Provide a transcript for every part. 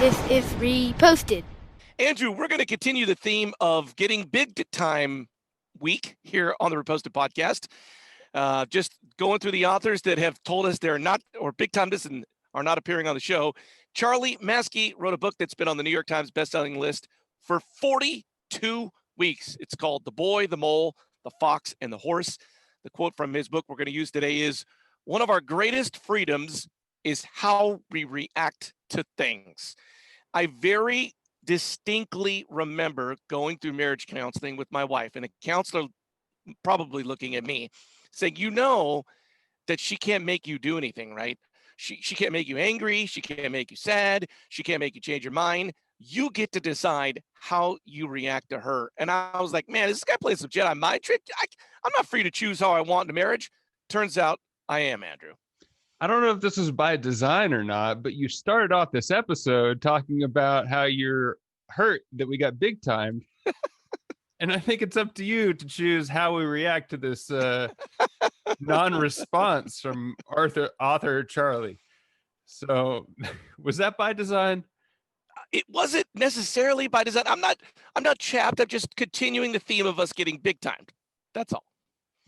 This is reposted. Andrew, we're going to continue the theme of getting big time week here on the Reposted podcast. Just going through the authors that have told us they're not, or big time this and are not appearing on the show. Charlie Mackesy wrote a book that's been on the New York Times bestselling list for 42 weeks. It's called The Boy, the Mole, the Fox, and the Horse. The quote from his book we're going to use today is, "One of our greatest freedoms is how we react to things." I very distinctly remember going through marriage counseling with my wife, and a counselor probably looking at me saying, you know that she can't make you do anything, right? She can't make you angry. She can't make you sad. She can't make you change your mind. You get to decide how you react to her. And I was like, man, this guy plays some Jedi mind trick. I'm not free to choose how I want in a marriage. Turns out I am, Andrew. I don't know if this is by design or not, but you started off this episode talking about how you're hurt that we got big time. And I think it's up to you to choose how we react to this non-response from author Charlie. So was that by design? It wasn't necessarily by design. I'm not chapped. I'm just continuing the theme of us getting big timed. That's all.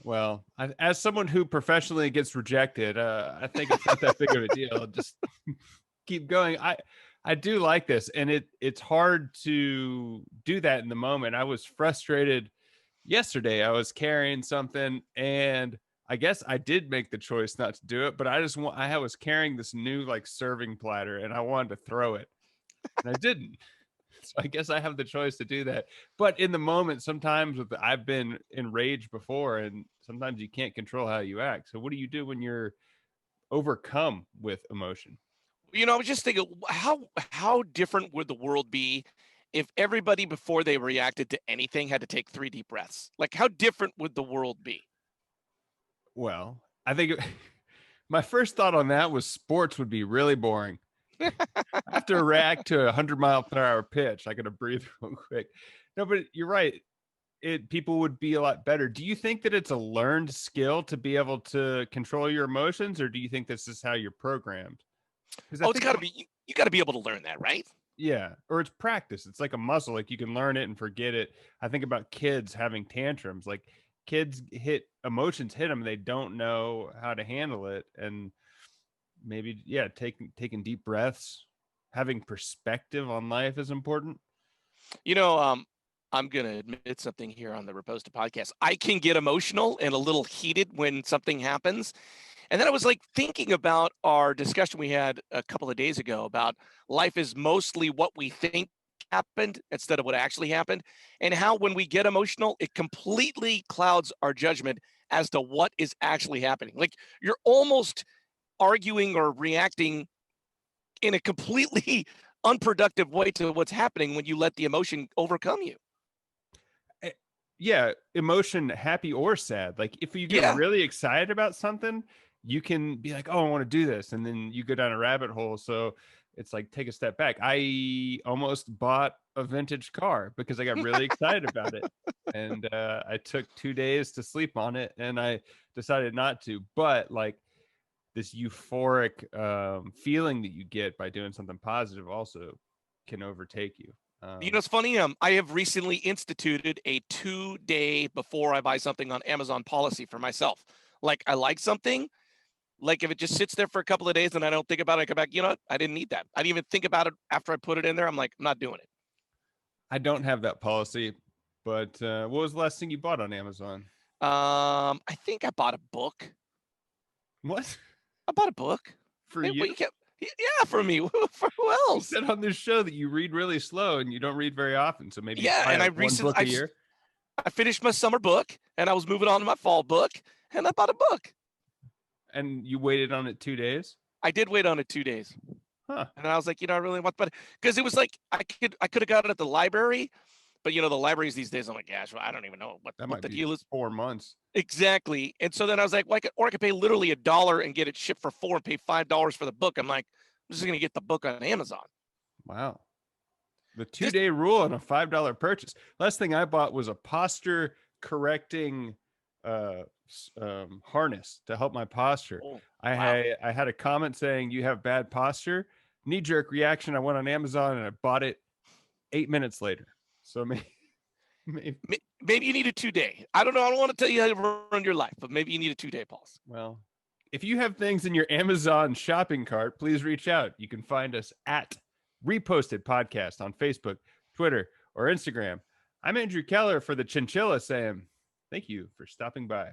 Well, as someone who professionally gets rejected, I think it's not that big of a deal. Just keep going. I do like this, and it's hard to do that in the moment. I was frustrated yesterday. I was carrying something, and I guess I did make the choice not to do it, but I was carrying this new like serving platter, and I wanted to throw it, and I didn't. So I guess I have the choice to do that. But in the moment, sometimes I've been enraged before, and sometimes you can't control how you act. So what do you do when you're overcome with emotion? You know, I was just thinking, how different would the world be if everybody before they reacted to anything had to take 3 deep breaths? Like, how different would the world be? Well, I think my first thought on that was sports would be really boring. I have to react to a 100-mile-per-hour pitch. I got to breathe real quick. No, but you're right. People would be a lot better. Do you think that it's a learned skill to be able to control your emotions, or do you think this is how you're programmed? Oh, it's got to be. You got to be able to learn that, right? Yeah, or it's practice. It's like a muscle. Like you can learn it and forget it. I think about kids having tantrums. Like kids emotions hit them. They don't know how to handle it, and maybe taking deep breaths, having perspective on life is important. You know, I'm going to admit something here on the Reposted podcast. I can get emotional and a little heated when something happens. And then I was like thinking about our discussion we had a couple of days ago about life is mostly what we think happened instead of what actually happened, and how when we get emotional, it completely clouds our judgment as to what is actually happening. Like you're almost arguing or reacting in a completely unproductive way to what's happening when you let the emotion overcome you. Yeah, emotion, happy or sad. Like if you get really excited about something, you can be like, oh, I want to do this. And then you go down a rabbit hole. So it's like, take a step back. I almost bought a vintage car because I got really excited about it. And I took 2 days to sleep on it, and I decided not to. But like this euphoric feeling that you get by doing something positive also can overtake you. You know, it's funny. I have recently instituted a 2-day before I buy something on Amazon policy for myself. Like I like something, like if it just sits there for a couple of days and I don't think about it, I come back, you know what? I didn't need that. I didn't even think about it after I put it in there. I'm like, I'm not doing it. I don't have that policy, but what was the last thing you bought on Amazon? I think I bought a book. What? I bought a book. For you? Yeah, for me. For who else? You said on this show that you read really slow and you don't read very often, so maybe and one book a year. I finished my summer book and I was moving on to my fall book, and I bought a book. And you waited on it 2 days? I did wait on it 2 days. Huh. And I was like, you know, I really want, but because it was like I could have got it at the library, but you know, the libraries these days, I'm like, gosh, well, I don't even know what the deal is. 4 months. Exactly. And so then I was like, well, I could pay literally $1 and get it shipped for $4 and pay $5 for the book. I'm like, I'm just going to get the book on Amazon. Wow. The 2-day rule on a $5 purchase. Last thing I bought was a posture correcting harness to help my posture. Oh, I had a comment saying you have bad posture. knee-jerk reaction. I went on Amazon and I bought it 8 minutes later. So maybe Maybe you need a 2-day. I don't know. I don't want to tell you how to run your life, but maybe you need a 2-day pause. well, if you have things in your Amazon shopping cart, please reach out. You can find us at Reposted Podcast on Facebook, Twitter, or Instagram. I'm Andrew Keller for the Chinchilla saying thank you for stopping by.